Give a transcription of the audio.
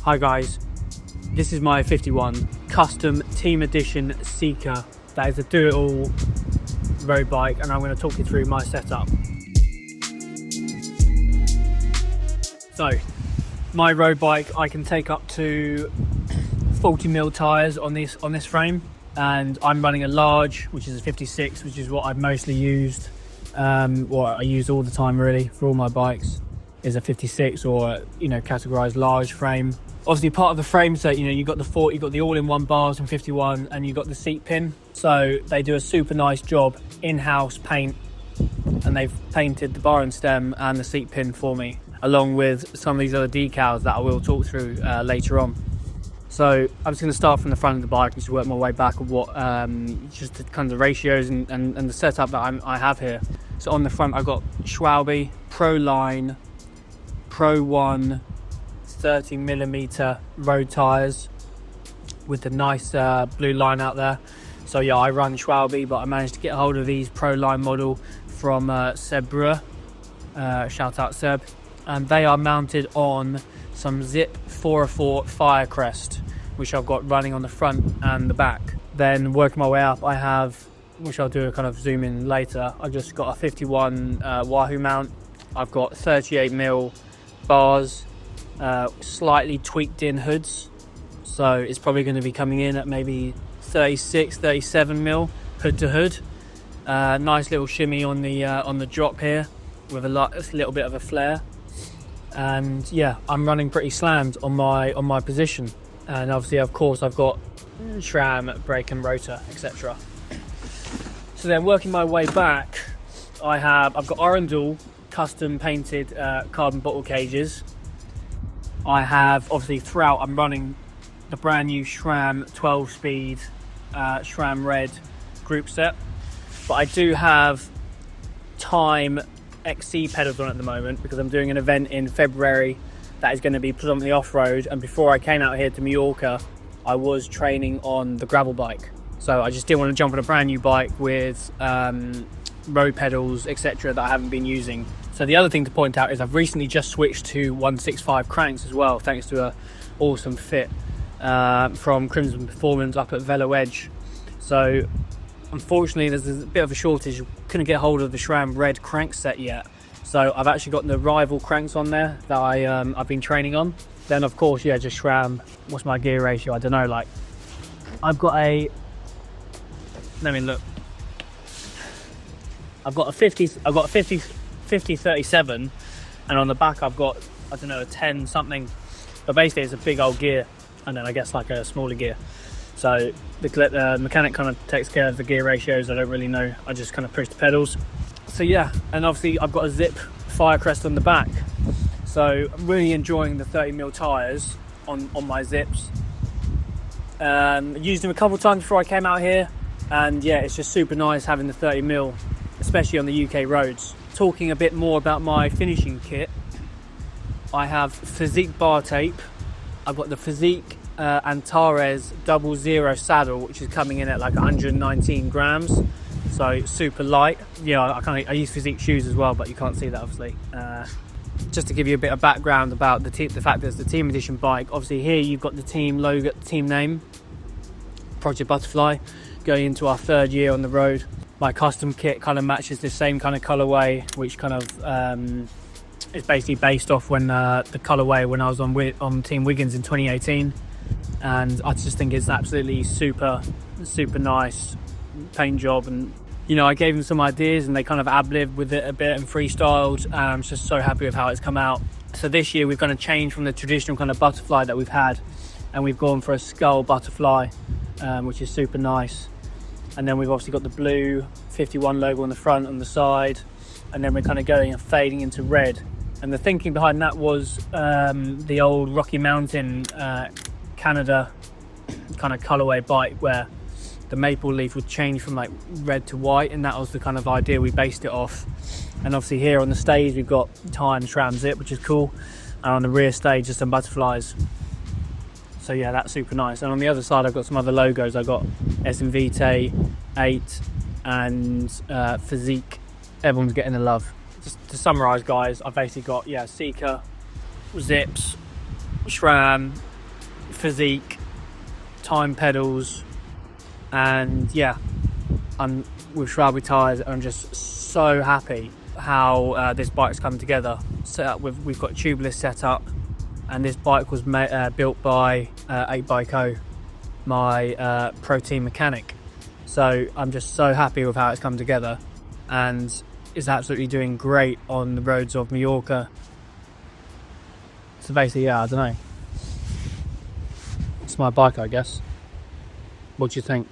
Hi guys, this is my Fiftyone custom team edition Sika. That is a do-it-all road bike, and I'm going to talk you through my setup. So, my road bike, I can take up to 40mm tyres on this frame, and I'm running a large, which is a 56, which is what I've mostly used. What I use all the time really for all my bikes is a 56, or categorized large frame. Obviously part of the frame set, you got the all-in-one bars from Fiftyone, and you got the seat pin. So they do a super nice job in-house paint, and they've painted the bar and stem and the seat pin for me, along with some of these other decals that I will talk through later on. So I'm just going to start from the front of the bike and just work my way back of what just the kind of ratios and the setup that I have here. So on the front I've got Schwalbe Pro Line Pro 1 30mm road tyres with the nice blue line out there. So yeah, I run Schwalbe, but I managed to get a hold of these Pro Line model from Seb Brewer. Shout out Seb. And they are mounted on some Zip 404 Firecrest, which I've got running on the front and the back. Then working my way up, I have, which I'll do a kind of zoom in later, I've just got a Fiftyone Wahoo mount. I've got 38mm bars, slightly tweaked in hoods, so it's probably going to be coming in at maybe 36-37mm hood to hood. Nice little shimmy on the drop here with a little bit of a flare. And yeah, I'm running pretty slammed on my position, and obviously of course I've got SRAM brake and rotor, etc. So then working my way back, I've got Arundel custom painted carbon bottle cages. I have, obviously throughout, I'm running the brand new SRAM 12 speed SRAM Red group set, but I do have Time XC pedals on at the moment because I'm doing an event in February that is going to be predominantly off-road, and before I came out here to Mallorca I was training on the gravel bike, so I just didn't want to jump on a brand new bike with road pedals, etc. that I haven't been using. So the other thing to point out is I've recently just switched to 165 cranks as well, thanks to a awesome fit from Crimson Performance up at Velo Edge. So unfortunately there's a bit of a shortage, couldn't get hold of the SRAM Red crank set yet, so I've actually got the rival cranks on there that I've been training on. Then of course, yeah, just SRAM. What's my gear ratio? I don't know, like I've got a, let me look, I've got a 50-37, and on the back I've got, I don't know, a 10 something, but basically it's a big old gear, and then I guess like a smaller gear. So the mechanic kind of takes care of the gear ratios. I don't really know, I just kind of push the pedals. So yeah, and obviously I've got a Zip Firecrest on the back, so I'm really enjoying the 30mm tyres on my Zips. Used them a couple of times before I came out here, and yeah, it's just super nice having the 30mm, especially on the UK roads. Talking a bit more about my finishing kit, I have Physique bar tape. I've got the Physique Antares 00 saddle, which is coming in at like 119 grams, so super light. Yeah, I use Physique shoes as well, but you can't see that obviously. Just to give you a bit of background about the fact that it's the team edition bike, obviously here you've got the team logo, the team name, Project Butterfly, going into our 3rd year on the road. My custom kit kind of matches the same kind of colorway, which kind of is basically based off when the colorway when I was on Team Wiggins in 2018, and I just think it's absolutely super nice paint job. And I gave them some ideas and they kind of ad-libbed with it a bit and freestyled, and I'm just so happy with how it's come out. So this year we've kind of changed from the traditional kind of butterfly that we've had, and we've gone for a skull butterfly, which is super nice. And then we've obviously got the blue Fiftyone logo on the front and the side, and then we're kind of going and fading into red. And the thinking behind that was the old Rocky Mountain Canada kind of colorway bike, where the maple leaf would change from like red to white, and that was the kind of idea we based it off. And obviously here on the stage we've got Time SRAM Zip, which is cool, and on the rear stage just some butterflies. So yeah, that's super nice. And on the other side I've got some other logos. I've got SN-Vitae 8 and Physique. Everyone's getting the love. Just to summarise guys, I've basically got Sika, Zips, SRAM, physique, time pedals, and yeah, I'm with SRAM RED tyres. I'm just so happy how this bike's come together. Set up with, we've got tubeless setup, and this bike was built by 8BikeO, my pro team mechanic. So I'm just so happy with how it's come together, and is absolutely doing great on the roads of Mallorca. So basically, yeah, I don't know. It's my bike, I guess. What do you think?